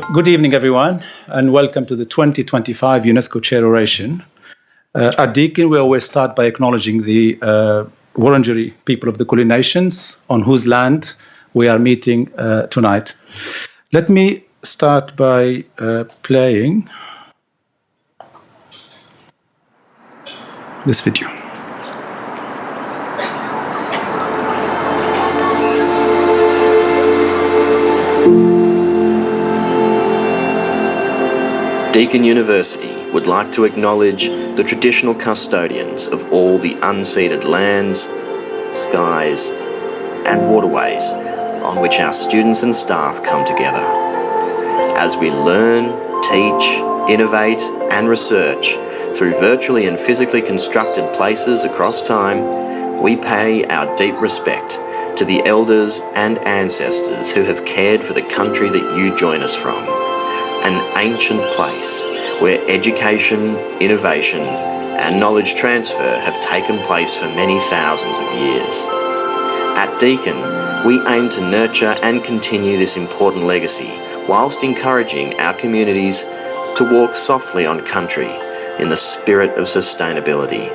Good evening, everyone, and welcome to the 2025 UNESCO Chair Oration. At Deakin, we always start by acknowledging the Wurundjeri people of the Kulin Nations, on whose land we are meeting tonight. Let me start by playing this video. Deakin University would like to acknowledge the traditional custodians of all the unceded lands, skies, and waterways on which our students and staff come together. As we learn, teach, innovate, and research through virtually and physically constructed places across time, we pay our deep respect to the elders and ancestors who have cared for the country that you join us from. An ancient place where education, innovation, and knowledge transfer have taken place for many thousands of years. At Deakin, we aim to nurture and continue this important legacy whilst encouraging our communities to walk softly on country in the spirit of sustainability.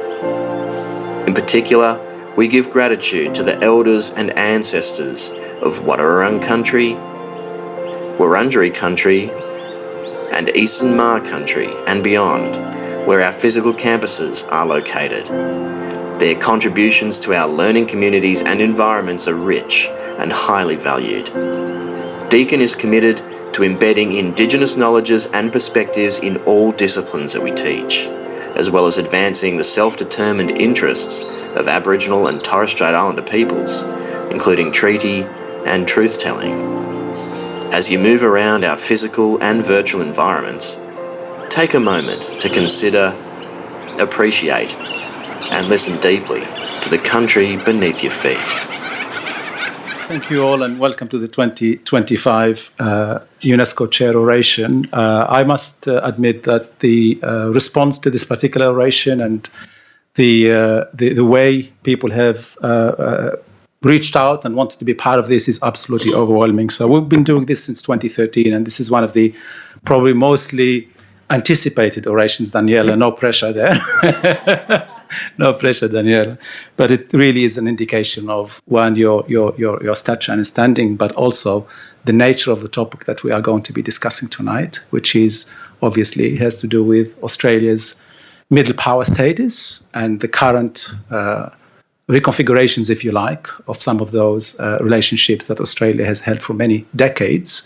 In particular, we give gratitude to the elders and ancestors of Wadawurrung country, Wurundjeri country, and Eastern Maar country and beyond, where our physical campuses are located. Their contributions to our learning communities and environments are rich and highly valued. Deakin is committed to embedding Indigenous knowledges and perspectives in all disciplines that we teach, as well as advancing the self-determined interests of Aboriginal and Torres Strait Islander peoples, including treaty and truth-telling. As you move around our physical and virtual environments, take a moment to consider, appreciate, and listen deeply to the country beneath your feet. Thank you all, and welcome to the 2025 UNESCO Chair Oration. I must admit that the response to this particular oration and the way people have reached out and wanted to be part of this is absolutely overwhelming. So we've been doing this since 2013, and this is one of the probably mostly anticipated orations, Daniela. No pressure there. No pressure, Daniela. But it really is an indication of, one, your stature and standing, but also the nature of the topic that we are going to be discussing tonight, which is obviously has to do with Australia's middle power status and the current reconfigurations, if you like, of some of those relationships that Australia has held for many decades,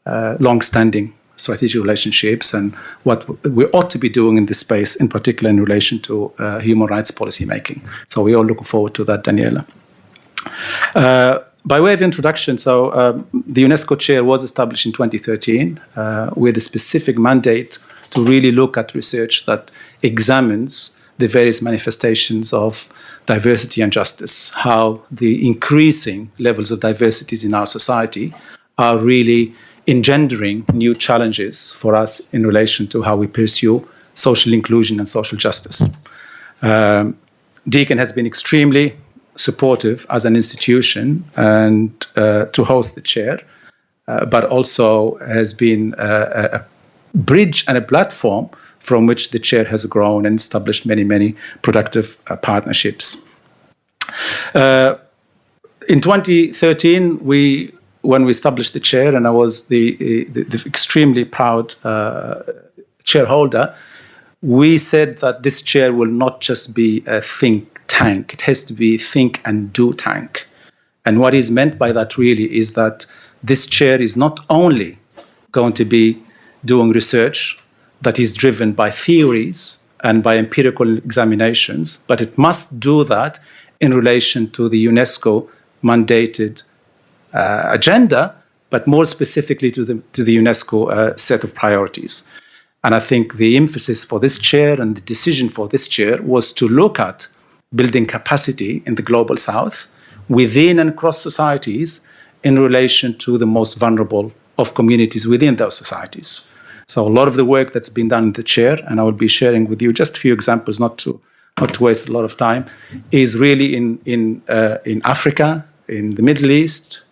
long-standing strategic relationships, and what we ought to be doing in this space, in particular in relation to human rights policy making. So we all look forward to that, Daniela. By way of introduction, so the UNESCO Chair was established in 2013 with a specific mandate to really look at research that examines the various manifestations of diversity and justice, how the increasing levels of diversities in our society are really engendering new challenges for us in relation to how we pursue social inclusion and social justice. Deakin has been extremely supportive as an institution and to host the chair, but also has been a bridge and a platform from which the chair has grown and established many, many productive partnerships. In 2013, when we established the chair, and I was the extremely proud chairholder, we said that this chair will not just be a think tank, it has to be think and do tank. And what is meant by that really is that this chair is not only going to be doing research that is driven by theories and by empirical examinations, but it must do that in relation to the UNESCO mandated agenda, but more specifically to the UNESCO set of priorities. And I think the emphasis for this chair and the decision for this chair was to look at building capacity in the global south within and across societies in relation to the most vulnerable of communities within those societies. So a lot of the work that's been done in the chair, and I will be sharing with you just a few examples, not to waste a lot of time, is really in Africa, in the Middle East,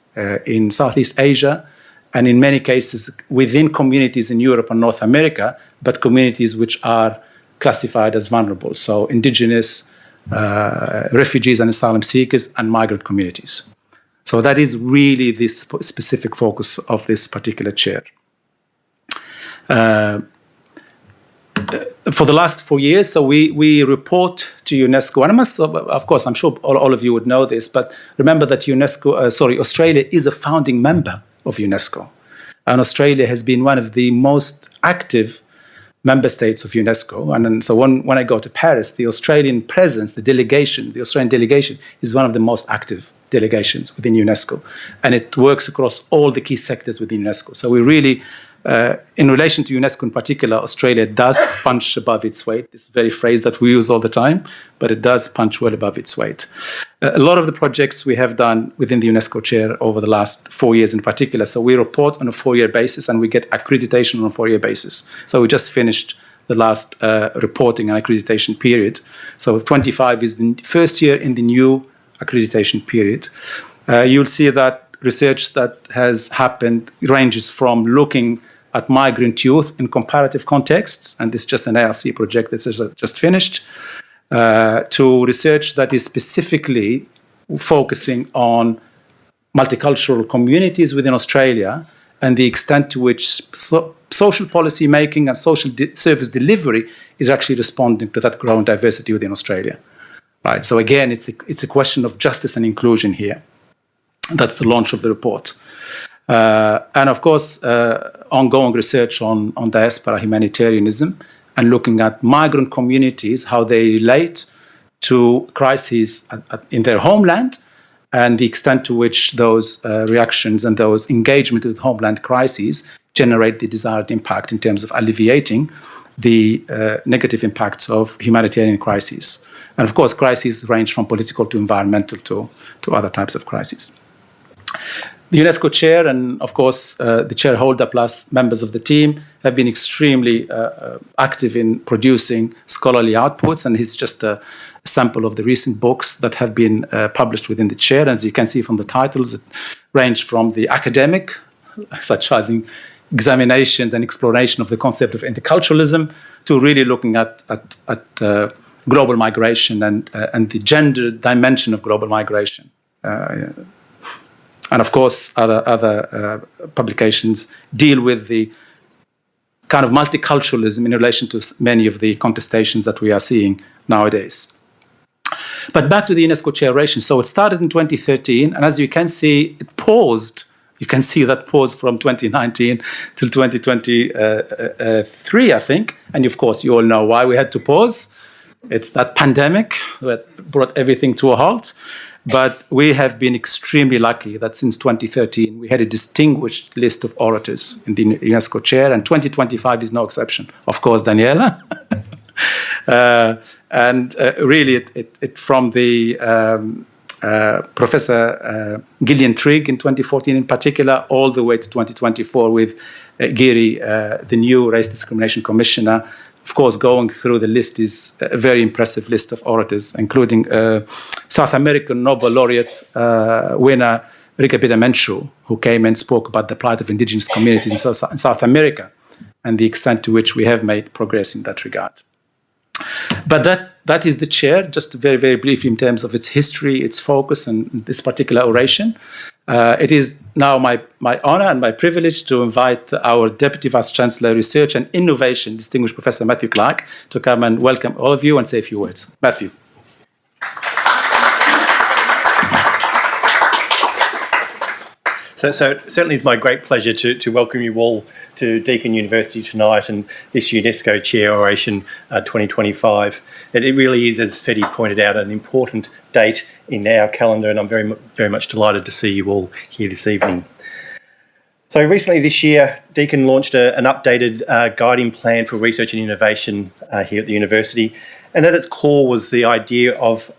in Southeast Asia, and in many cases within communities in Europe and North America, but communities which are classified as vulnerable. So indigenous, refugees and asylum seekers, and migrant communities. So that is really the specific focus of this particular chair. For the last 4 years, so we report to UNESCO, and I must, of course, I'm sure all of you would know this, but remember that Australia is a founding member of UNESCO. And Australia has been one of the most active member states of UNESCO. And so when I go to Paris, the Australian presence, the Australian delegation is one of the most active delegations within UNESCO. And it works across all the key sectors within UNESCO. So we really, in relation to UNESCO in particular, Australia does punch above its weight, this very phrase that we use all the time, but it does punch well above its weight. A lot of the projects we have done within the UNESCO chair over the last 4 years in particular, so we report on a 4-year basis and we get accreditation on a 4-year basis. So we just finished the last reporting and accreditation period. So 25 is the first year in the new accreditation period. You'll see that research that has happened ranges from looking at migrant youth in comparative contexts, and this is just an ARC project that is just finished, to research that is specifically focusing on multicultural communities within Australia and the extent to which social policy making and social service delivery is actually responding to that growing diversity within Australia. Right. So again, it's a question of justice and inclusion here. That's the launch of the report. And of course, ongoing research on diaspora humanitarianism and looking at migrant communities, how they relate to crises in their homeland and the extent to which those reactions and those engagement with homeland crises generate the desired impact in terms of alleviating the negative impacts of humanitarian crises. And of course, crises range from political to environmental to other types of crises. The UNESCO chair and, of course, the chairholder plus members of the team have been extremely active in producing scholarly outputs, and here's just a sample of the recent books that have been published within the chair. As you can see from the titles, it range from the academic, such as examinations and exploration of the concept of interculturalism, to really looking at global migration and the gender dimension of global migration. And of course, other publications deal with the kind of multiculturalism in relation to many of the contestations that we are seeing nowadays. But back to the UNESCO Chair Oration. So it started in 2013, and as you can see, it paused. You can see that pause from 2019 till 2023, I think. And of course, you all know why we had to pause. It's that pandemic that brought everything to a halt. But we have been extremely lucky that since 2013, we had a distinguished list of orators in the UNESCO chair, and 2025 is no exception. Of course, Daniela. Really, it from the Professor Gillian Trigg in 2014 in particular, all the way to 2024 with Giri, the new Race Discrimination Commissioner. Of course, going through the list is a very impressive list of orators, including South American Nobel laureate winner Rika Mansouri, who came and spoke about the plight of indigenous communities in South America and the extent to which we have made progress in that regard. But that is the chair, just very, very briefly in terms of its history, its focus, and this particular oration. It is now my honor and my privilege to invite our Deputy Vice-Chancellor, Research and Innovation, distinguished Professor Matthew Clark, to come and welcome all of you and say a few words. Matthew. So certainly it's my great pleasure to welcome you all to Deakin University tonight and this UNESCO Chair Oration 2025. It really is, as Fethi pointed out, an important date in our calendar, and I'm very much delighted to see you all here this evening. So recently this year, Deakin launched an updated guiding plan for research and innovation here at the university, and at its core was the idea of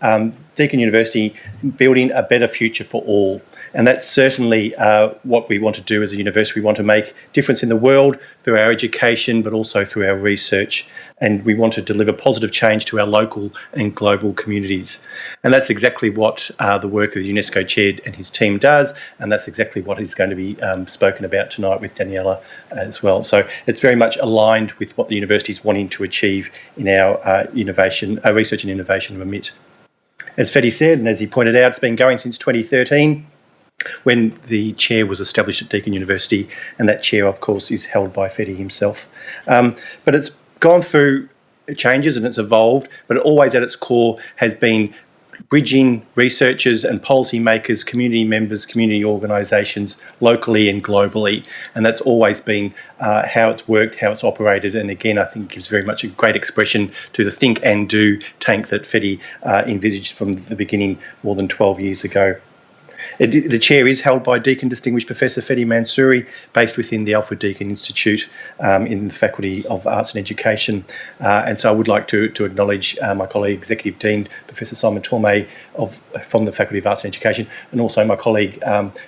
Deakin University building a better future for all. And that's certainly what we want to do as a university. We want to make a difference in the world through our education, but also through our research. And we want to deliver positive change to our local and global communities. And that's exactly what the work of the UNESCO Chair and his team does, and that's exactly what is going to be spoken about tonight with Daniela as well. So it's very much aligned with what the university is wanting to achieve in our research and innovation remit. As Fethi said, and as he pointed out, it's been going since 2013, when the chair was established at Deakin University, and that chair, of course, is held by Fethi himself. But it's gone through changes and it's evolved, but always at its core has been bridging researchers and policymakers, community members, community organisations, locally and globally. And that's always been how it's worked, how it's operated. And again, I think gives very much a great expression to the think and do tank that Fethi envisaged from the beginning more than 12 years ago. The chair is held by Deakin Distinguished Professor Fethi Mansouri, based within the Alfred Deakin Institute in the Faculty of Arts and Education. And so I would like to acknowledge my colleague, Executive Dean Professor Simon Tormé from the Faculty of Arts and Education, and also my colleague,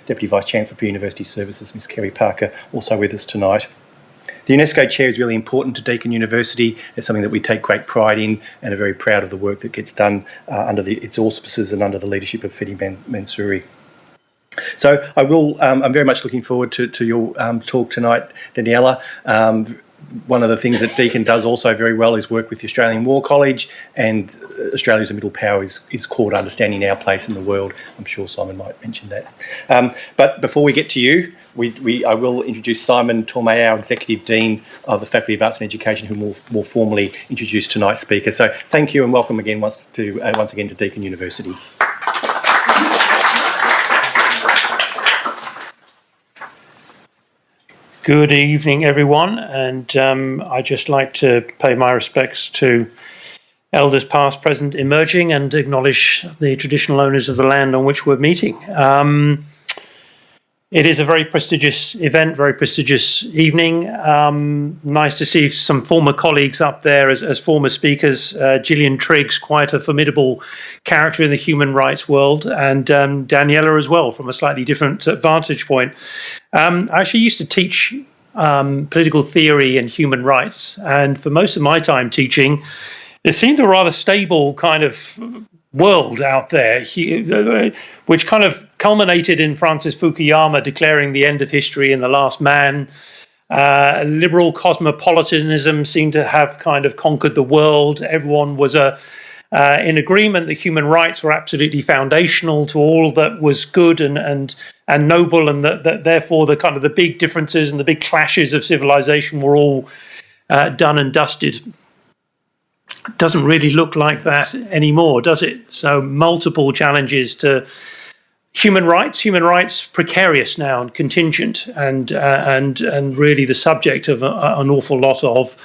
Deputy Vice-Chancellor for University Services, Ms Kerry Parker, also with us tonight. The UNESCO Chair is really important to Deakin University. It's something that we take great pride in and are very proud of the work that gets done under its auspices and under the leadership of Fethi Mansouri. So I'm very much looking forward to your talk tonight, Daniela. One of the things that Deakin does also very well is work with the Australian War College, and Australia as a middle power is core to understanding our place in the world. I'm sure Simon might mention that. But before we get to you, I will introduce Simon Tormé, our Executive Dean of the Faculty of Arts and Education, who will more formally introduce tonight's speaker. So thank you and welcome again once again to Deakin University. Good evening, everyone, and I'd just like to pay my respects to elders past, present, emerging, and acknowledge the traditional owners of the land on which we're meeting. It is a very prestigious event, very prestigious evening. Nice to see some former colleagues up there as former speakers. Gillian Triggs, quite a formidable character in the human rights world, and Daniela as well, from a slightly different vantage point. I actually used to teach political theory and human rights, and for most of my time teaching, it seemed a rather stable kind of world out there, which kind of culminated in Francis Fukuyama declaring the end of history and the last man. Liberal cosmopolitanism seemed to have kind of conquered the world. Everyone was in agreement that human rights were absolutely foundational to all that was good and noble, and that therefore the kind of the big differences and the big clashes of civilization were all done and dusted. It doesn't really look like that anymore, does it? So multiple challenges to human rights precarious now and contingent, and really the subject of an awful lot of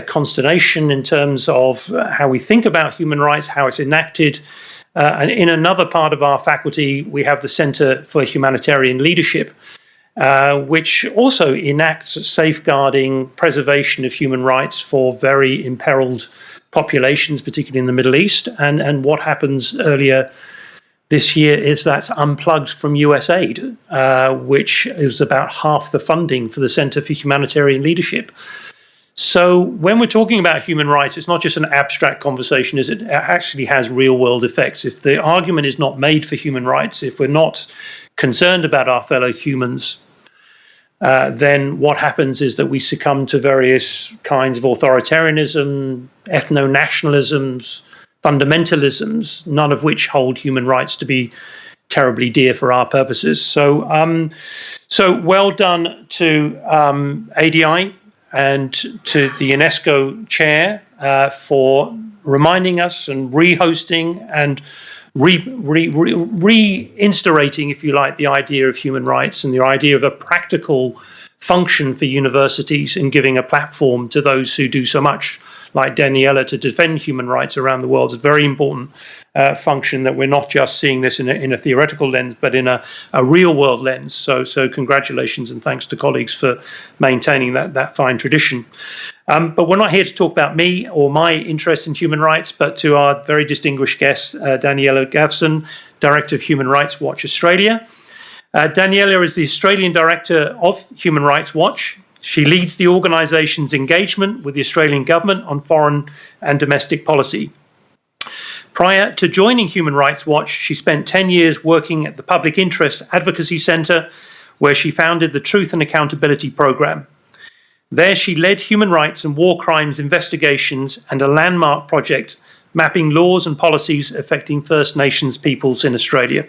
consternation in terms of how we think about human rights, how it's enacted. And in another part of our faculty, we have the Centre for Humanitarian Leadership, which also enacts safeguarding preservation of human rights for very imperiled populations, particularly in the Middle East. And what happens earlier this year is that's unplugged from US aid, which is about half the funding for the Centre for Humanitarian Leadership. So when we're talking about human rights, it's not just an abstract conversation, it actually has real world effects. If the argument is not made for human rights, if we're not concerned about our fellow humans, then what happens is that we succumb to various kinds of authoritarianism, ethno-nationalisms, fundamentalisms, none of which hold human rights to be terribly dear for our purposes. So well done to ADI and to the UNESCO Chair for reminding us and re-hosting and reinstaurating, if you like, the idea of human rights and the idea of a practical function for universities in giving a platform to those who do so much, like Daniela, to defend human rights around the world. It's a very important function that we're not just seeing this in a theoretical lens, but in a real world lens. So congratulations and thanks to colleagues for maintaining that fine tradition. But we're not here to talk about me or my interest in human rights, but to our very distinguished guest, Daniela Gavshon, Director of Human Rights Watch Australia. Daniela is the Australian Director of Human Rights Watch. She leads the organisation's engagement with the Australian Government on foreign and domestic policy. Prior to joining Human Rights Watch, she spent 10 years working at the Public Interest Advocacy Centre, where she founded the Truth and Accountability Programme. There she led human rights and war crimes investigations and a landmark project mapping laws and policies affecting First Nations peoples in Australia.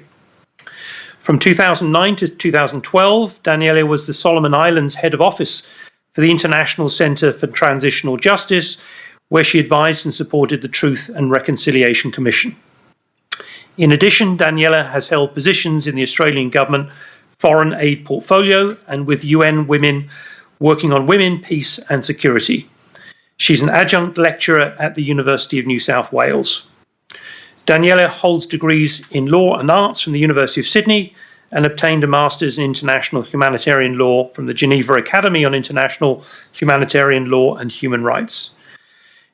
From 2009 to 2012, Daniela was the Solomon Islands Head of Office for the International Centre for Transitional Justice, where she advised and supported the Truth and Reconciliation Commission. In addition, Daniela has held positions in the Australian Government Foreign Aid Portfolio and with UN Women, working on women, peace and security. She's an adjunct lecturer at the University of New South Wales. Daniela holds degrees in law and arts from the University of Sydney and obtained a master's in international humanitarian law from the Geneva Academy on International Humanitarian Law and Human Rights.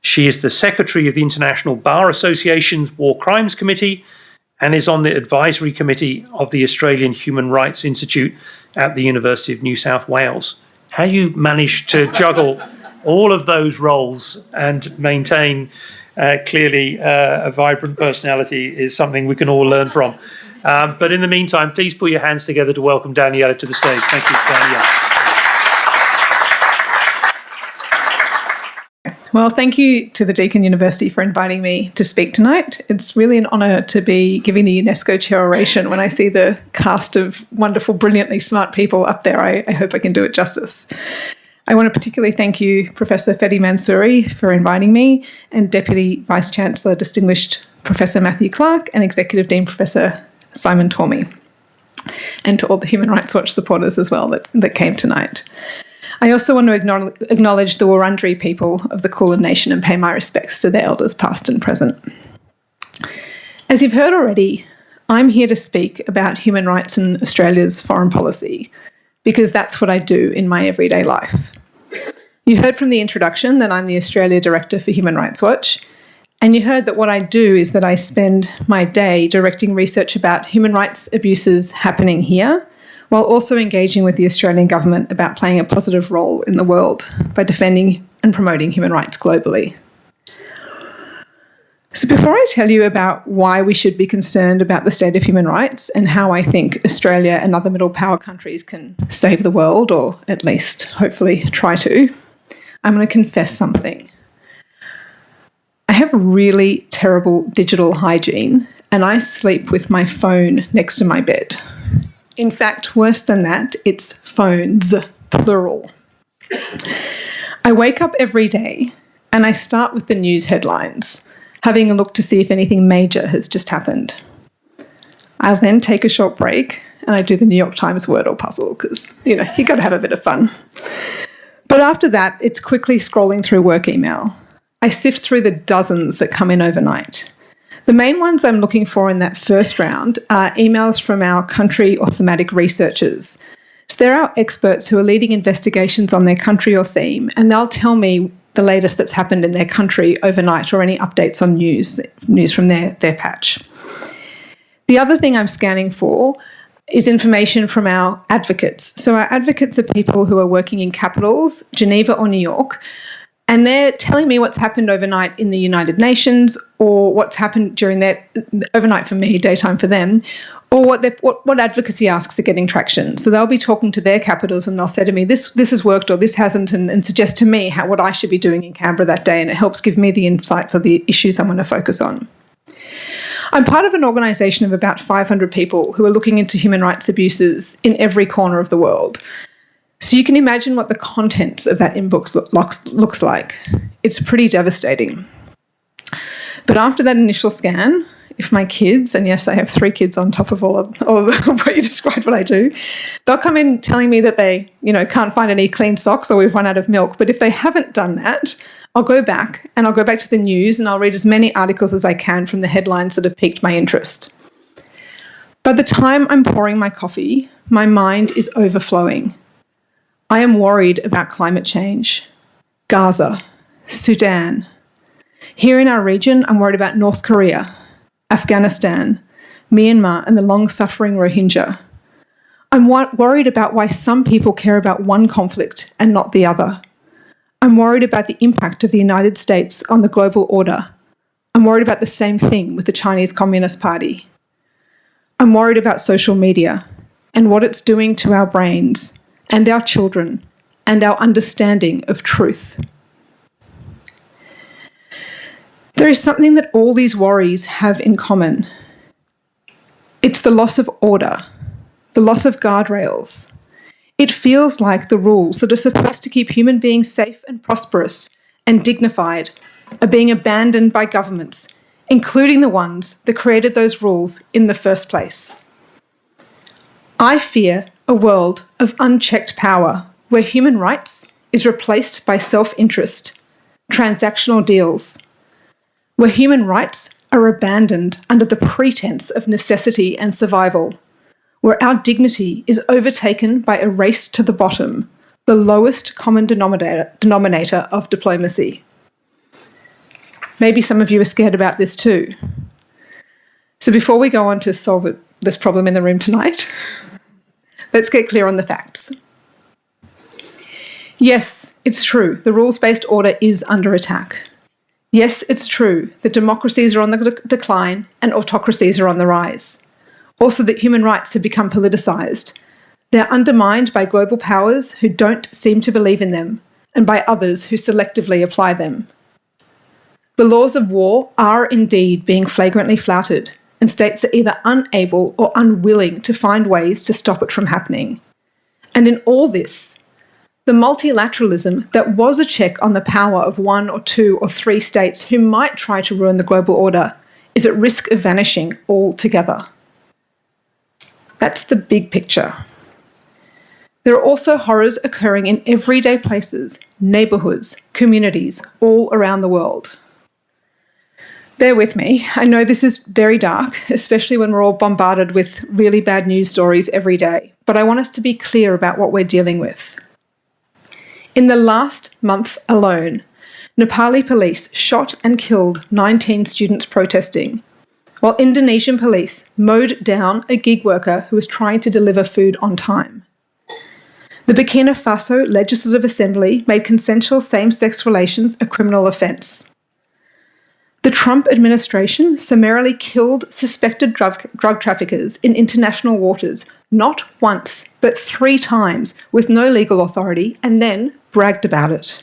She is the Secretary of the International Bar Association's War Crimes Committee and is on the advisory committee of the Australian Human Rights Institute at the University of New South Wales. How you managed to juggle all of those roles and maintain clearly a vibrant personality is something we can all learn from. But in the meantime, please put your hands together to welcome Daniela to the stage. Thank you, Daniela. Well, thank you to the Deakin University for inviting me to speak tonight. It's really an honour to be giving the UNESCO Chair Oration. When I see the cast of wonderful, brilliantly smart people up there, I hope I can do it justice. I want to particularly thank you, Professor Fethi Mansouri, for inviting me, and Deputy Vice-Chancellor Distinguished Professor Matthew Clark and Executive Dean Professor Simon Tormey, and to all the Human Rights Watch supporters as well that came tonight. I also want to acknowledge the Wurundjeri people of the Kulin Nation and pay my respects to their elders past and present. As you've heard already, I'm here to speak about human rights in Australia's foreign policy, because that's what I do in my everyday life. You heard from the introduction that I'm the Australia Director for Human Rights Watch, and you heard that what I do is that I spend my day directing research about human rights abuses happening here, while also engaging with the Australian Government about playing a positive role in the world by defending and promoting human rights globally. So before I tell you about why we should be concerned about the state of human rights and how I think Australia and other middle power countries can save the world, or at least hopefully try to, I'm going to confess something. I have really terrible digital hygiene and I sleep with my phone next to my bed. In fact, worse than that, it's phones, plural. I wake up every day and I start with the news headlines, having a look to see if anything major has just happened. I'll then take a short break and I do the New York Times Wordle puzzle because, you got to have a bit of fun. But after that, it's quickly scrolling through work email. I sift through the dozens that come in overnight. The main ones I'm looking for in that first round are emails from our country or thematic researchers. So they're our experts who are leading investigations on their country or theme, and they'll tell me the latest that's happened in their country overnight or any updates on news from their patch. The other thing I'm scanning for is information from our advocates. So our advocates are people who are working in capitals, Geneva or New York, and they're telling me what's happened overnight in the United Nations, or what's happened during their overnight for me, daytime for them, or what advocacy asks are getting traction. So they'll be talking to their capitals and they'll say to me, this has worked or this hasn't, and suggest to me what I should be doing in Canberra that day, and it helps give me the insights of the issues I'm going to focus on. I'm part of an organisation of about 500 people who are looking into human rights abuses in every corner of the world. So you can imagine what the contents of that inbox looks like. It's pretty devastating. But after that initial scan, if my kids, and yes, I have 3 kids on top of all of what you described what I do, they'll come in telling me that they, can't find any clean socks or we've run out of milk. But if they haven't done that, I'll go back to the news and I'll read as many articles as I can from the headlines that have piqued my interest. By the time I'm pouring my coffee, my mind is overflowing. I am worried about climate change, Gaza, Sudan. Here in our region, I'm worried about North Korea, Afghanistan, Myanmar, and the long-suffering Rohingya. I'm worried about why some people care about one conflict and not the other. I'm worried about the impact of the United States on the global order. I'm worried about the same thing with the Chinese Communist Party. I'm worried about social media and what it's doing to our brains and our children and our understanding of truth. There is something that all these worries have in common. It's the loss of order, the loss of guardrails. It feels like the rules that are supposed to keep human beings safe and prosperous and dignified are being abandoned by governments, including the ones that created those rules in the first place. I fear a world of unchecked power where human rights is replaced by self-interest, transactional deals, where human rights are abandoned under the pretense of necessity and survival, where our dignity is overtaken by a race to the bottom, the lowest common denominator of diplomacy. Maybe some of you are scared about this too. So before we go on to solve this problem in the room tonight, let's get clear on the facts. Yes, it's true, the rules-based order is under attack. Yes, it's true that democracies are on the decline and autocracies are on the rise. Also that human rights have become politicised. They're undermined by global powers who don't seem to believe in them and by others who selectively apply them. The laws of war are indeed being flagrantly flouted, and states are either unable or unwilling to find ways to stop it from happening. And in all this, the multilateralism that was a check on the power of one or two or three states who might try to ruin the global order is at risk of vanishing altogether. That's the big picture. There are also horrors occurring in everyday places, neighbourhoods, communities, all around the world. Bear with me. I know this is very dark, especially when we're all bombarded with really bad news stories every day, but I want us to be clear about what we're dealing with. In the last month alone, Nepali police shot and killed 19 students protesting, while Indonesian police mowed down a gig worker who was trying to deliver food on time. The Burkina Faso Legislative Assembly made consensual same-sex relations a criminal offence. The Trump administration summarily killed suspected drug traffickers in international waters, not once, but 3 times, with no legal authority, and then bragged about it.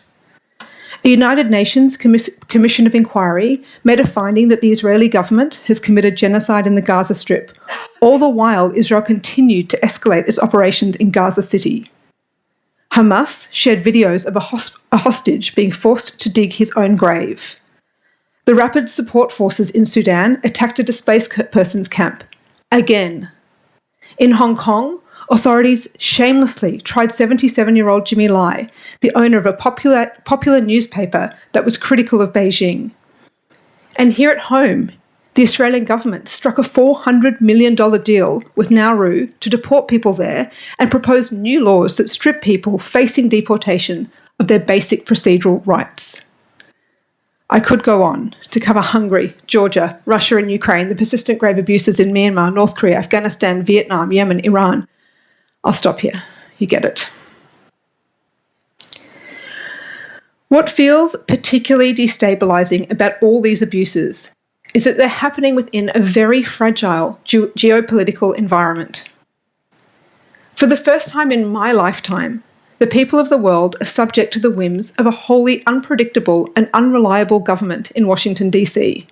A United Nations Commission of Inquiry made a finding that the Israeli government has committed genocide in the Gaza Strip. All the while, Israel continued to escalate its operations in Gaza City. Hamas shared videos of a hostage being forced to dig his own grave. The Rapid Support Forces in Sudan attacked a displaced persons camp. Again. In Hong Kong, authorities shamelessly tried 77-year-old Jimmy Lai, the owner of a popular newspaper that was critical of Beijing. And here at home, the Australian government struck a $400 million deal with Nauru to deport people there and proposed new laws that strip people facing deportation of their basic procedural rights. I could go on to cover Hungary, Georgia, Russia and Ukraine, the persistent grave abuses in Myanmar, North Korea, Afghanistan, Vietnam, Yemen, Iran. I'll stop here. You get it. What feels particularly destabilising about all these abuses is that they're happening within a very fragile geopolitical environment. For the first time in my lifetime, the people of the world are subject to the whims of a wholly unpredictable and unreliable government in Washington, D.C.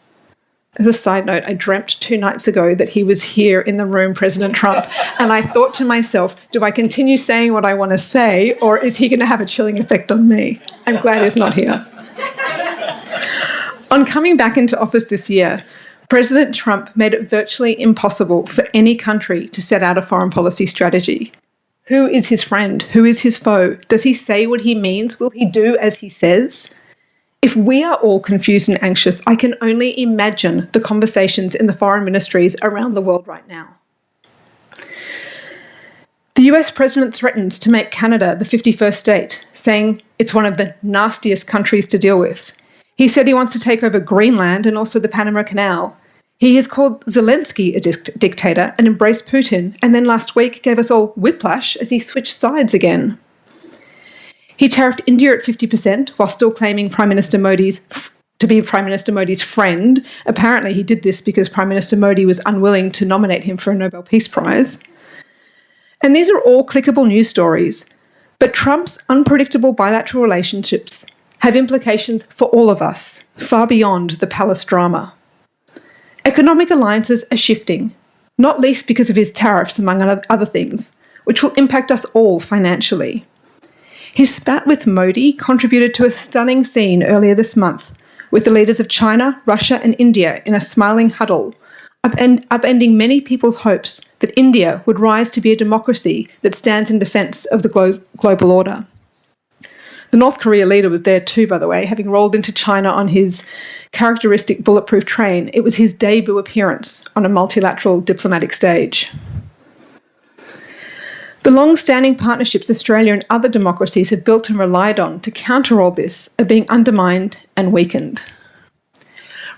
As a side note, I dreamt 2 nights ago that he was here in the room, President Trump, and I thought to myself, do I continue saying what I want to say, or is he going to have a chilling effect on me? I'm glad he's not here. On coming back into office this year, President Trump made it virtually impossible for any country to set out a foreign policy strategy. Who is his friend? Who is his foe? Does he say what he means? Will he do as he says? If we are all confused and anxious, I can only imagine the conversations in the foreign ministries around the world right now. The US president threatens to make Canada the 51st state, saying it's one of the nastiest countries to deal with. He said he wants to take over Greenland and also the Panama Canal. He has called Zelensky a dictator and embraced Putin, and then last week gave us all whiplash as he switched sides again. He tariffed India at 50% while still claiming to be Prime Minister Modi's friend. Apparently he did this because Prime Minister Modi was unwilling to nominate him for a Nobel Peace Prize. And these are all clickable news stories, but Trump's unpredictable bilateral relationships have implications for all of us, far beyond the palace drama. Economic alliances are shifting, not least because of his tariffs, among other things, which will impact us all financially. His spat with Modi contributed to a stunning scene earlier this month, with the leaders of China, Russia and India in a smiling huddle, upending many people's hopes that India would rise to be a democracy that stands in defence of the global order. The North Korea leader was there too, by the way, having rolled into China on his characteristic bulletproof train. It was his debut appearance on a multilateral diplomatic stage. The long-standing partnerships Australia and other democracies have built and relied on to counter all this are being undermined and weakened.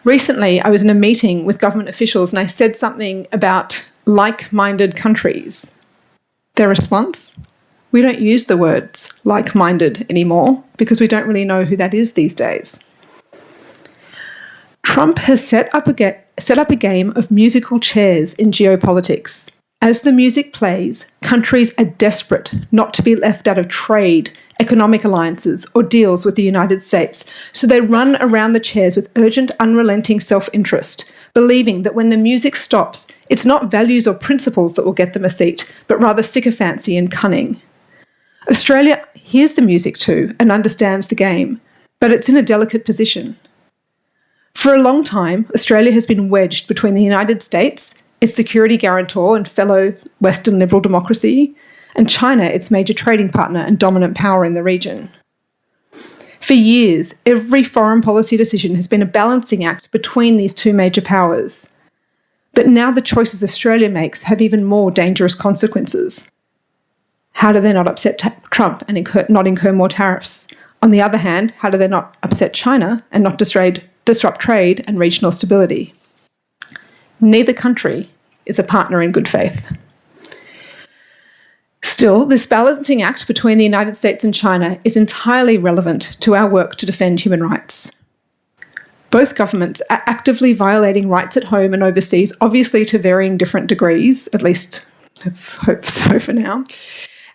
Recently, I was in a meeting with government officials and I said something about like-minded countries. Their response? We don't use the words like-minded anymore because we don't really know who that is these days. Trump has set up a game of musical chairs in geopolitics. As the music plays, countries are desperate not to be left out of trade, economic alliances, or deals with the United States, so they run around the chairs with urgent, unrelenting self-interest, believing that when the music stops, it's not values or principles that will get them a seat, but rather sycophancy and cunning. Australia hears the music too and understands the game, but it's in a delicate position. For a long time, Australia has been wedged between the United States, its security guarantor and fellow Western liberal democracy, and China, its major trading partner and dominant power in the region. For years, every foreign policy decision has been a balancing act between these two major powers. But now the choices Australia makes have even more dangerous consequences. How do they not upset Trump and not incur more tariffs? On the other hand, how do they not upset China and not disrupt trade and regional stability? Neither country is a partner in good faith. Still, this balancing act between the United States and China is entirely relevant to our work to defend human rights. Both governments are actively violating rights at home and overseas, obviously to varying different degrees, at least let's hope so for now,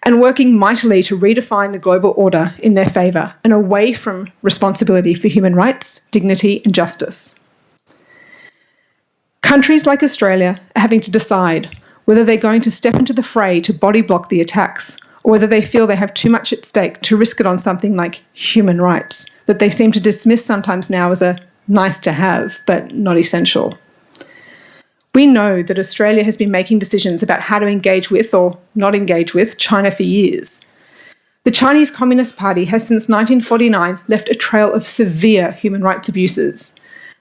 and working mightily to redefine the global order in their favour and away from responsibility for human rights, dignity and justice. Countries like Australia are having to decide whether they're going to step into the fray to body block the attacks or whether they feel they have too much at stake to risk it on something like human rights that they seem to dismiss sometimes now as a nice to have but not essential. We know that Australia has been making decisions about how to engage with or not engage with China for years. The Chinese Communist Party has since 1949 left a trail of severe human rights abuses.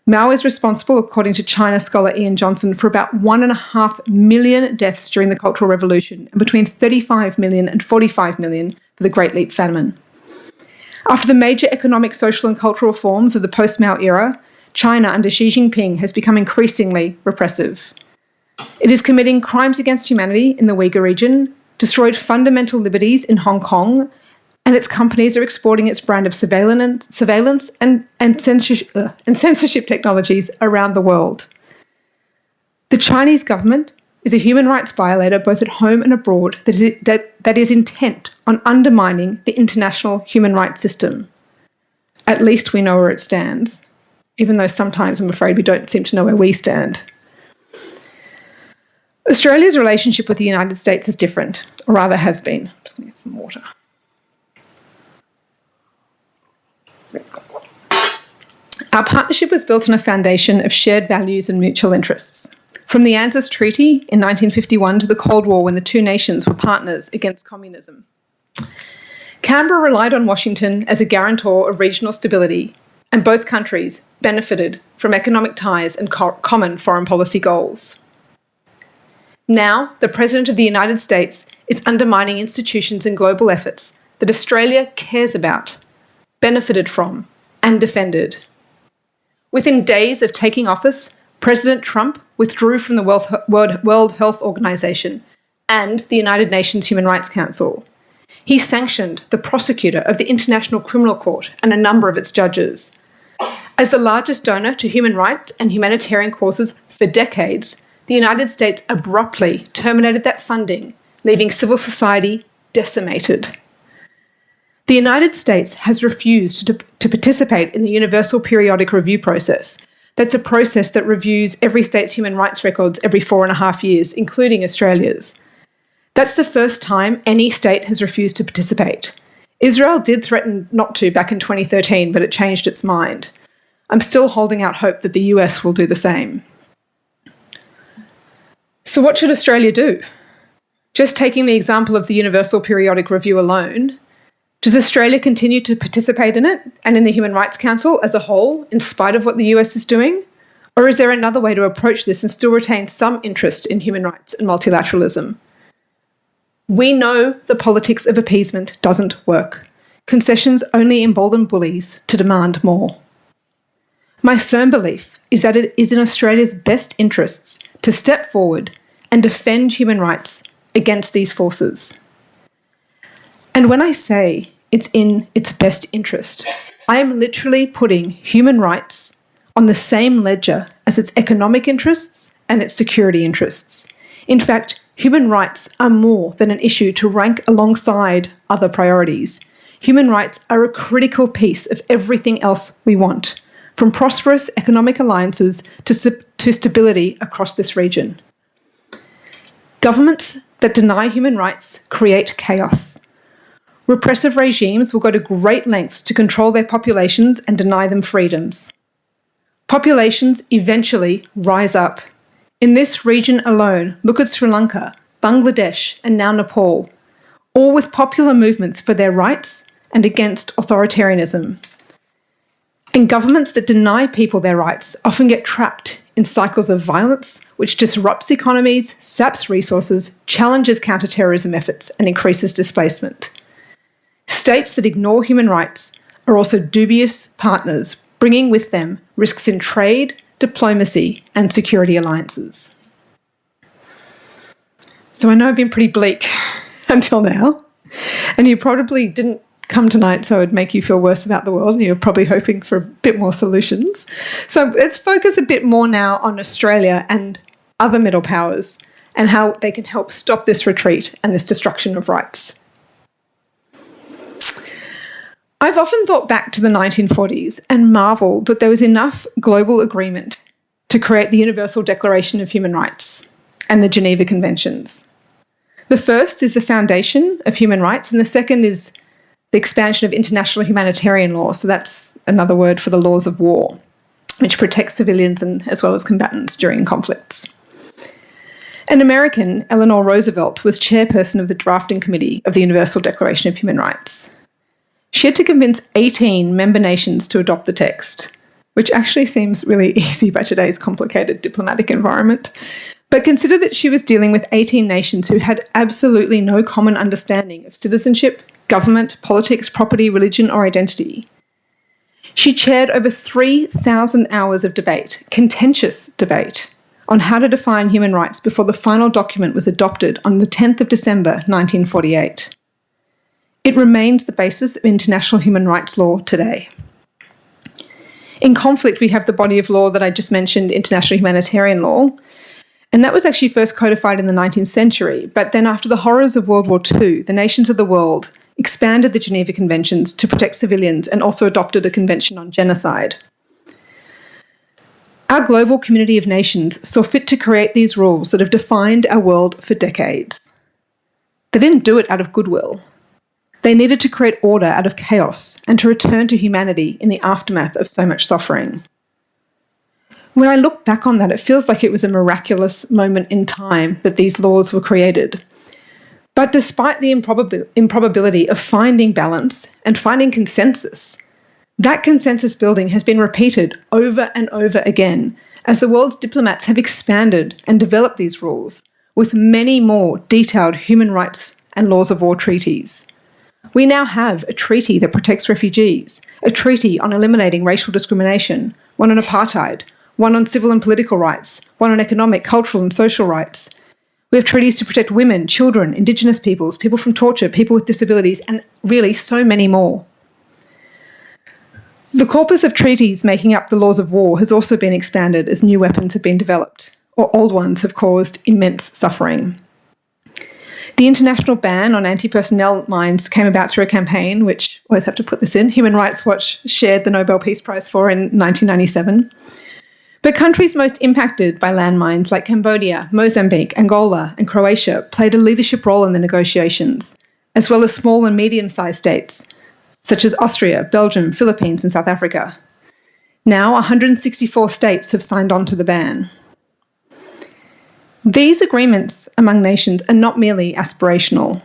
Mao is responsible, according to China scholar Ian Johnson, for about 1.5 million deaths during the Cultural Revolution and between 35 million and 45 million for the Great Leap Famine. After the major economic, social and cultural reforms of the post-Mao era, China under Xi Jinping has become increasingly repressive. It is committing crimes against humanity in the Uyghur region, destroyed fundamental liberties in Hong Kong, and its companies are exporting its brand of surveillance and censorship technologies around the world. The Chinese government is a human rights violator both at home and abroad that is intent on undermining the international human rights system. At least we know where it stands, even though sometimes I'm afraid we don't seem to know where we stand. Australia's relationship with the United States is different, or rather has been. I'm just going to get some water. Our partnership was built on a foundation of shared values and mutual interests. From the ANZUS Treaty in 1951 to the Cold War when the two nations were partners against communism. Canberra relied on Washington as a guarantor of regional stability, and both countries benefited from economic ties and common foreign policy goals. Now, the President of the United States is undermining institutions and global efforts that Australia cares about, benefited from, and defended. Within days of taking office, President Trump withdrew from the World Health Organization and the United Nations Human Rights Council. He sanctioned the prosecutor of the International Criminal Court and a number of its judges. As the largest donor to human rights and humanitarian causes for decades, the United States abruptly terminated that funding, leaving civil society decimated. The United States has refused to participate in the Universal Periodic Review process. That's a process that reviews every state's human rights records every 4.5 years, including Australia's. That's the first time any state has refused to participate. Israel did threaten not to back in 2013, but it changed its mind. I'm still holding out hope that the US will do the same. So what should Australia do? Just taking the example of the Universal Periodic Review alone, does Australia continue to participate in it and in the Human Rights Council as a whole, in spite of what the US is doing? Or is there another way to approach this and still retain some interest in human rights and multilateralism? We know the politics of appeasement doesn't work. Concessions only embolden bullies to demand more. My firm belief is that it is in Australia's best interests to step forward and defend human rights against these forces. And when I say it's in its best interest, I am literally putting human rights on the same ledger as its economic interests and its security interests. In fact, human rights are more than an issue to rank alongside other priorities. Human rights are a critical piece of everything else we want, from prosperous economic alliances to stability across this region. Governments that deny human rights create chaos. Repressive regimes will go to great lengths to control their populations and deny them freedoms. Populations eventually rise up. In this region alone, look at Sri Lanka, Bangladesh, and now Nepal, all with popular movements for their rights and against authoritarianism. And governments that deny people their rights often get trapped in cycles of violence, which disrupts economies, saps resources, challenges counterterrorism efforts, and increases displacement. States that ignore human rights are also dubious partners, bringing with them risks in trade, diplomacy, and security alliances. So I know I've been pretty bleak until now, and you probably didn't come tonight so it would make you feel worse about the world, and you're probably hoping for a bit more solutions. So let's focus a bit more now on Australia and other middle powers and how they can help stop this retreat and this destruction of rights. I've often thought back to the 1940s and marvelled that there was enough global agreement to create the Universal Declaration of Human Rights and the Geneva Conventions. The first is the foundation of human rights, and the second is the expansion of international humanitarian law. So that's another word for the laws of war, which protects civilians and as well as combatants during conflicts. An American, Eleanor Roosevelt, was chairperson of the drafting committee of the Universal Declaration of Human Rights. She had to convince 18 member nations to adopt the text, which actually seems really easy by today's complicated diplomatic environment. But consider that she was dealing with 18 nations who had absolutely no common understanding of citizenship, government, politics, property, religion, or identity. She chaired over 3,000 hours of debate, contentious debate, on how to define human rights before the final document was adopted on the 10th of December 1948. It remains the basis of international human rights law today. In conflict, we have the body of law that I just mentioned, international humanitarian law, and that was actually first codified in the 19th century. But then after the horrors of World War II, the nations of the world expanded the Geneva Conventions to protect civilians and also adopted a convention on genocide. Our global community of nations saw fit to create these rules that have defined our world for decades. They didn't do it out of goodwill. They needed to create order out of chaos and to return to humanity in the aftermath of so much suffering. When I look back on that, it feels like it was a miraculous moment in time that these laws were created. But despite the improbability of finding balance and finding consensus, that consensus building has been repeated over and over again as the world's diplomats have expanded and developed these rules with many more detailed human rights and laws of war treaties. We now have a treaty that protects refugees, a treaty on eliminating racial discrimination, one on apartheid, one on civil and political rights, one on economic, cultural and social rights. We have treaties to protect women, children, Indigenous peoples, people from torture, people with disabilities, and really so many more. The corpus of treaties making up the laws of war has also been expanded as new weapons have been developed, or old ones have caused immense suffering. The international ban on anti-personnel mines came about through a campaign, which, always have to put this in, Human Rights Watch shared the Nobel Peace Prize for in 1997. But countries most impacted by landmines like Cambodia, Mozambique, Angola and Croatia played a leadership role in the negotiations, as well as small and medium-sized states, such as Austria, Belgium, Philippines and South Africa. Now 164 states have signed on to the ban. These agreements among nations are not merely aspirational.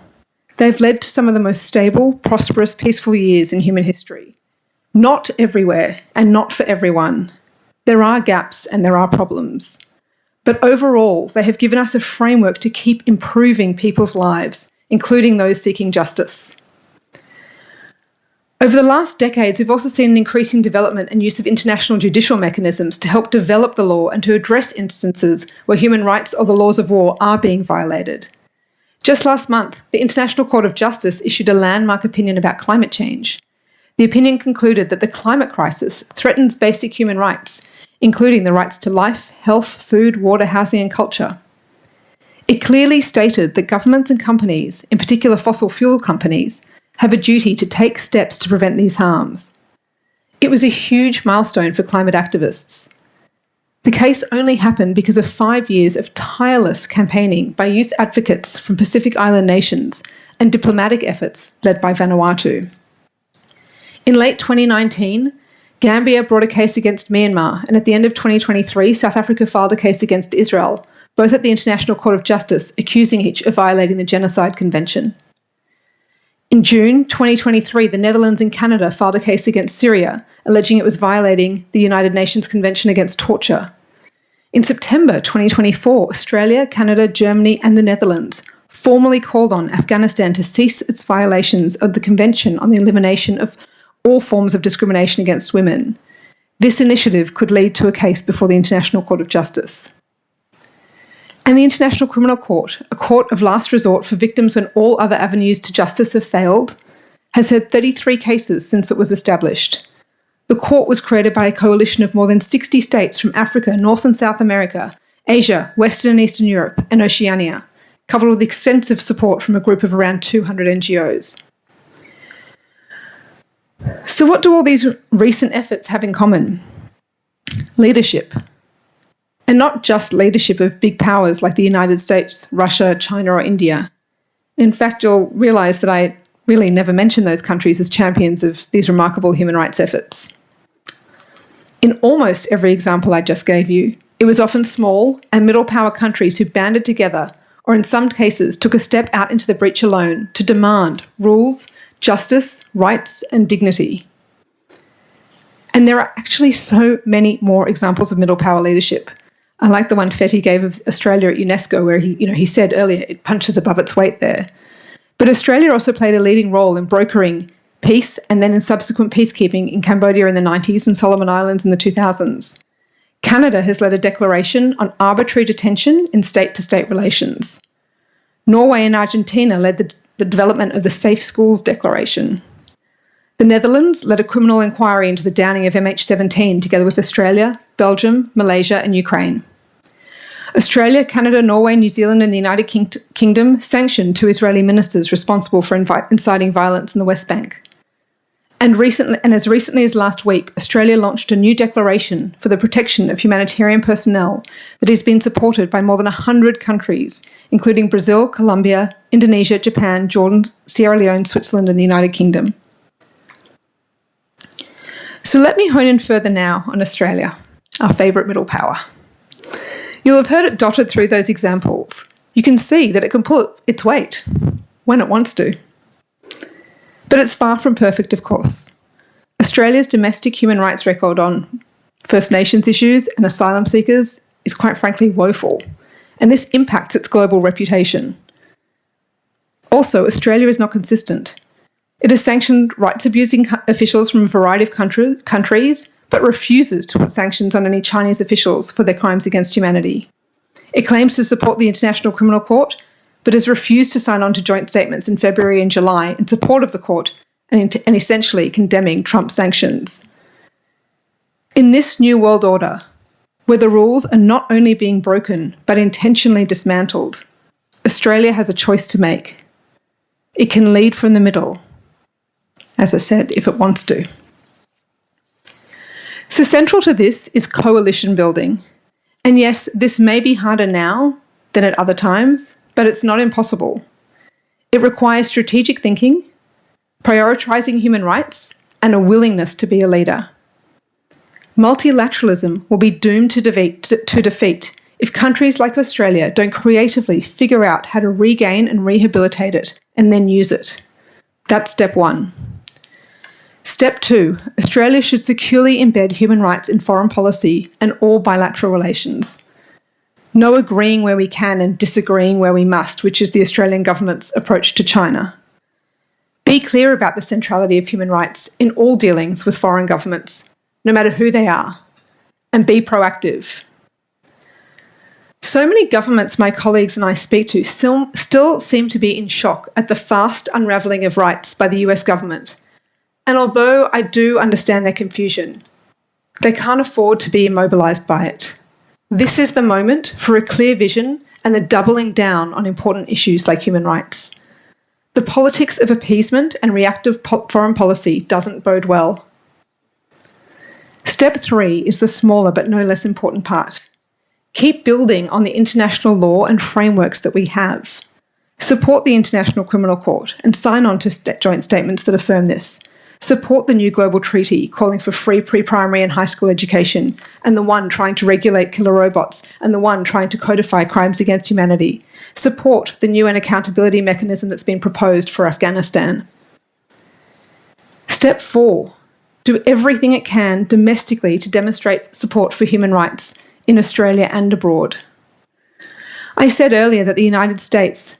They've led to some of the most stable, prosperous, peaceful years in human history. Not everywhere and not for everyone. There are gaps and there are problems. But overall, they have given us a framework to keep improving people's lives, including those seeking justice. Over the last decades, we've also seen an increasing development and use of international judicial mechanisms to help develop the law and to address instances where human rights or the laws of war are being violated. Just last month, the International Court of Justice issued a landmark opinion about climate change. The opinion concluded that the climate crisis threatens basic human rights, including the rights to life, health, food, water, housing and culture. It clearly stated that governments and companies, in particular fossil fuel companies, have a duty to take steps to prevent these harms. It was a huge milestone for climate activists. The case only happened because of 5 years of tireless campaigning by youth advocates from Pacific Island nations and diplomatic efforts led by Vanuatu. In late 2019, Gambia brought a case against Myanmar, and at the end of 2023, South Africa filed a case against Israel, both at the International Court of Justice, accusing each of violating the Genocide Convention. In June 2023, the Netherlands and Canada filed a case against Syria, alleging it was violating the United Nations Convention Against Torture. In September 2024, Australia, Canada, Germany and the Netherlands formally called on Afghanistan to cease its violations of the Convention on the Elimination of all forms of discrimination against women. This initiative could lead to a case before the International Court of Justice. And the International Criminal Court, a court of last resort for victims when all other avenues to justice have failed, has heard 33 cases since it was established. The court was created by a coalition of more than 60 states from Africa, North and South America, Asia, Western and Eastern Europe, and Oceania, coupled with extensive support from a group of around 200 NGOs. So what do all these recent efforts have in common? Leadership. And not just leadership of big powers like the United States, Russia, China or India. In fact, you'll realise that I really never mention those countries as champions of these remarkable human rights efforts. In almost every example I just gave you, it was often small and middle power countries who banded together, or in some cases took a step out into the breach alone to demand rules, justice, rights and dignity. And there are actually so many more examples of middle power leadership. I like the one Fethi gave of Australia at UNESCO, where he said earlier it punches above its weight there. But Australia also played a leading role in brokering peace and then in subsequent peacekeeping in Cambodia in the 90s and Solomon Islands in the 2000s. Canada has led a declaration on arbitrary detention in state-to-state relations. Norway and Argentina led the development of the Safe Schools Declaration. The Netherlands led a criminal inquiry into the downing of MH17 together with Australia, Belgium, Malaysia and Ukraine. Australia, Canada, Norway, New Zealand and the United Kingdom sanctioned 2 Israeli ministers responsible for inciting violence in the West Bank. And as recently as last week, Australia launched a new declaration for the protection of humanitarian personnel that has been supported by more than 100 countries, including Brazil, Colombia, Indonesia, Japan, Jordan, Sierra Leone, Switzerland and the United Kingdom. So let me hone in further now on Australia, our favourite middle power. You'll have heard it dotted through those examples. You can see that it can pull its weight when it wants to. But it's far from perfect, of course. Australia's domestic human rights record on First Nations issues and asylum seekers is quite frankly woeful, and this impacts its global reputation. Also, Australia is not consistent. It has sanctioned rights-abusing officials from a variety of countries, but refuses to put sanctions on any Chinese officials for their crimes against humanity. It claims to support the International Criminal Court, but has refused to sign on to joint statements in February and July in support of the court and essentially condemning Trump's sanctions. In this new world order, where the rules are not only being broken but intentionally dismantled, Australia has a choice to make. It can lead from the middle, as I said, if it wants to. So central to this is coalition building. And yes, this may be harder now than at other times, but it's not impossible. It requires strategic thinking, prioritising human rights, and a willingness to be a leader. Multilateralism will be doomed to defeat if countries like Australia don't creatively figure out how to regain and rehabilitate it and then use it. That's step one. Step two, Australia should securely embed human rights in foreign policy and all bilateral relations. No agreeing where we can and disagreeing where we must, which is the Australian government's approach to China. Be clear about the centrality of human rights in all dealings with foreign governments, no matter who they are, and be proactive. So many governments my colleagues and I speak to still seem to be in shock at the fast unravelling of rights by the US government. And although I do understand their confusion, they can't afford to be immobilised by it. This is the moment for a clear vision and the doubling down on important issues like human rights. The politics of appeasement and reactive foreign policy doesn't bode well. Step three is the smaller but no less important part. Keep building on the international law and frameworks that we have. Support the International Criminal Court and sign on to joint statements that affirm this. Support the new global treaty calling for free pre-primary and high school education, and the one trying to regulate killer robots, and the one trying to codify crimes against humanity. Support the UN accountability mechanism that's been proposed for Afghanistan. Step 4. Do everything it can domestically to demonstrate support for human rights in Australia and abroad. I said earlier that the United States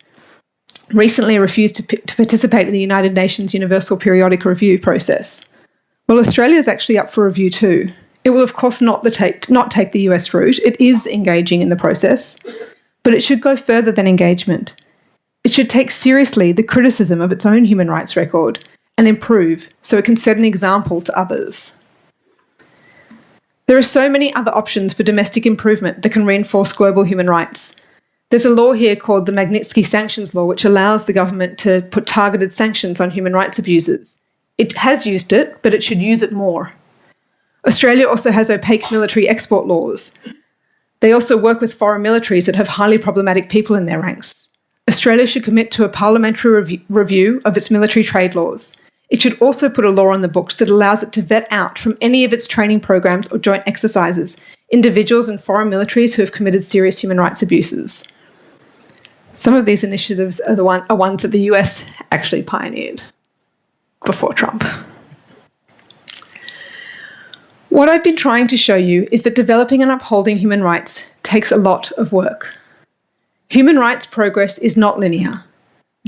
recently refused to participate in the United Nations Universal Periodic Review process. Well, Australia is actually up for review too. It will, of course, not take the US route. It is engaging in the process, but it should go further than engagement. It should take seriously the criticism of its own human rights record and improve so it can set an example to others. There are so many other options for domestic improvement that can reinforce global human rights. There's a law here called the Magnitsky Sanctions Law, which allows the government to put targeted sanctions on human rights abusers. It has used it, but it should use it more. Australia also has opaque military export laws. They also work with foreign militaries that have highly problematic people in their ranks. Australia should commit to a parliamentary review of its military trade laws. It should also put a law on the books that allows it to vet out from any of its training programs or joint exercises individuals and foreign militaries who have committed serious human rights abuses. Some of these initiatives are ones that the US actually pioneered before Trump. What I've been trying to show you is that developing and upholding human rights takes a lot of work. Human rights progress is not linear.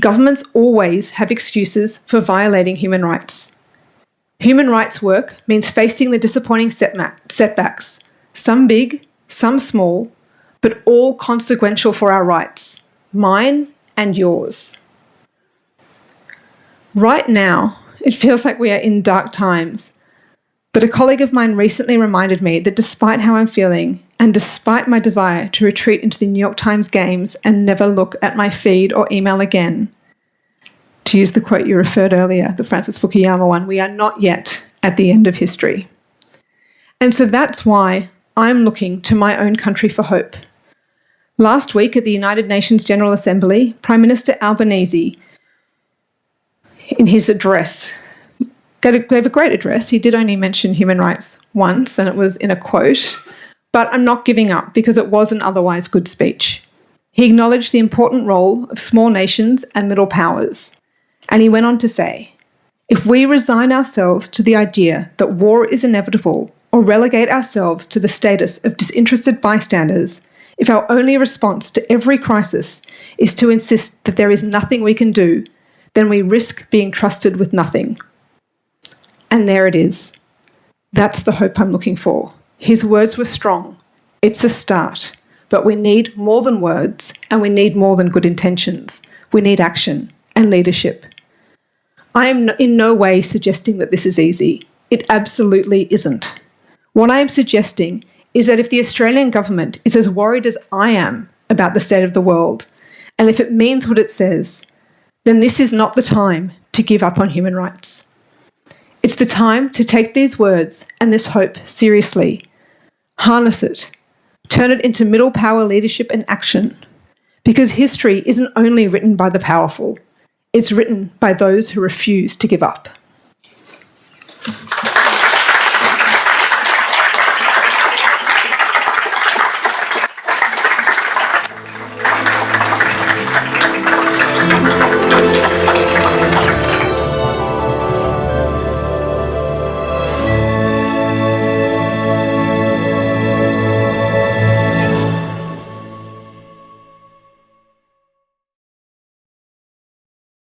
Governments always have excuses for violating human rights. Human rights work means facing the disappointing setbacks, some big, some small, but all consequential for our rights, mine and yours. Right now, it feels like we are in dark times, but a colleague of mine recently reminded me that despite how I'm feeling, and despite my desire to retreat into the New York Times games and never look at my feed or email again, to use the quote you referred earlier, the Francis Fukuyama one, we are not yet at the end of history. And so that's why I'm looking to my own country for hope. Last week at the United Nations General Assembly, Prime Minister Albanese, in his address, gave a great address. He did only mention human rights once, and it was in a quote, but I'm not giving up because it was an otherwise good speech. He acknowledged the important role of small nations and middle powers, and he went on to say, if we resign ourselves to the idea that war is inevitable or relegate ourselves to the status of disinterested bystanders, if our only response to every crisis is to insist that there is nothing we can do, then we risk being trusted with nothing. And there it is. That's the hope I'm looking for. His words were strong. It's a start. But we need more than words, and we need more than good intentions. We need action and leadership. I am in no way suggesting that this is easy. It absolutely isn't. What I am suggesting is that if the Australian government is as worried as I am about the state of the world, and if it means what it says, then this is not the time to give up on human rights. It's the time to take these words and this hope seriously, harness it, turn it into middle power leadership and action, because history isn't only written by the powerful, it's written by those who refuse to give up.